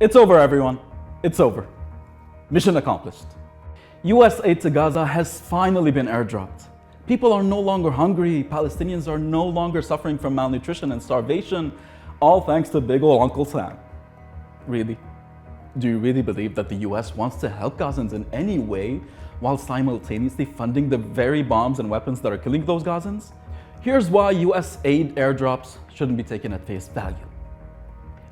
It's over, everyone. It's over. Mission accomplished. US aid to Gaza has finally been airdropped. People are no longer hungry. Palestinians are no longer suffering from malnutrition and starvation, all thanks to big ol' Uncle Sam. Really? Do you really believe that the US wants to help Gazans in any way while simultaneously funding the very bombs and weapons that are killing those Gazans? Here's why US aid airdrops shouldn't be taken at face value.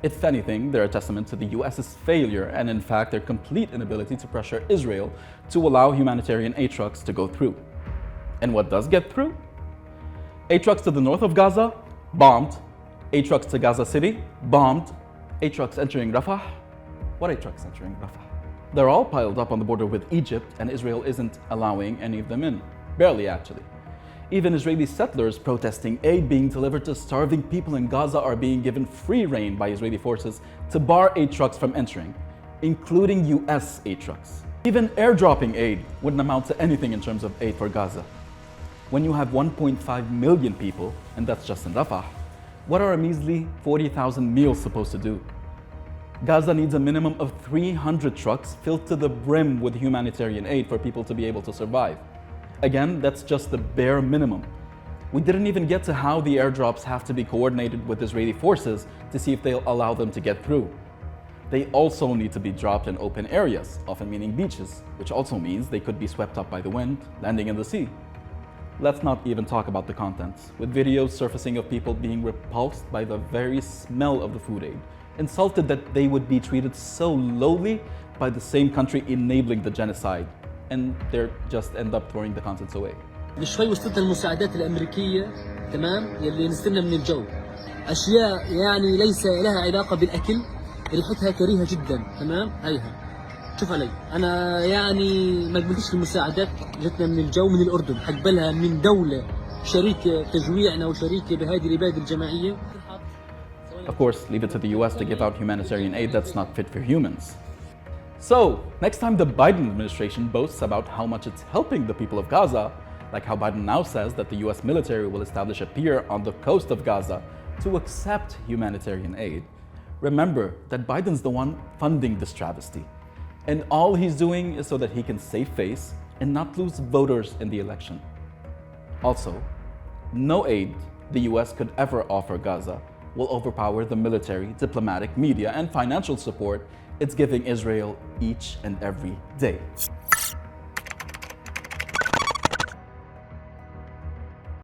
If anything, they're a testament to the US's failure and, in fact, their complete inability to pressure Israel to allow humanitarian aid trucks to go through. And what does get through? Aid trucks to the north of Gaza, bombed. Aid trucks to Gaza City, bombed. Aid trucks entering Rafah. What aid trucks entering Rafah? They're all piled up on the border with Egypt, and Israel isn't allowing any of them in. Barely, actually. Even Israeli settlers protesting aid being delivered to starving people in Gaza are being given free rein by Israeli forces to bar aid trucks from entering, including US aid trucks. Even airdropping aid wouldn't amount to anything in terms of aid for Gaza. When you have 1.5 million people, and that's just in Rafah, what are a measly 40,000 meals supposed to do? Gaza needs a minimum of 300 trucks filled to the brim with humanitarian aid for people to be able to survive. Again, that's just the bare minimum. We didn't even get to how the airdrops have to be coordinated with Israeli forces to see if they'll allow them to get through. They also need to be dropped in open areas, often meaning beaches, which also means they could be swept up by the wind, landing in the sea. Let's not even talk about the contents, with videos surfacing of people being repulsed by the very smell of the food aid, insulted that they would be treated so lowly by the same country enabling the genocide, and they just end up throwing the contents away. شوي وصلت المساعدات الأمريكية تمام يلي نزلنا من الجو أشياء يعني ليس لها علاقة بالأكل ريحتها كريهة جدا تمام هيها شوف علي أنا يعني ما قبلتش المساعدات جتنا من الجو من الأردن حقبلها من دولة شريكة تجويعنا وشريكة بهذه العبادة الجماعية. Of course, leave it to the US to give out humanitarian aid that's not fit for humans. So, next time the Biden administration boasts about how much it's helping the people of Gaza, like how Biden now says that the US military will establish a pier on the coast of Gaza to accept humanitarian aid, remember that Biden's the one funding this travesty. And all he's doing is so that he can save face and not lose voters in the election. Also, no aid the US could ever offer Gaza will overpower the military, diplomatic, media, and financial support it's giving Israel each and every day.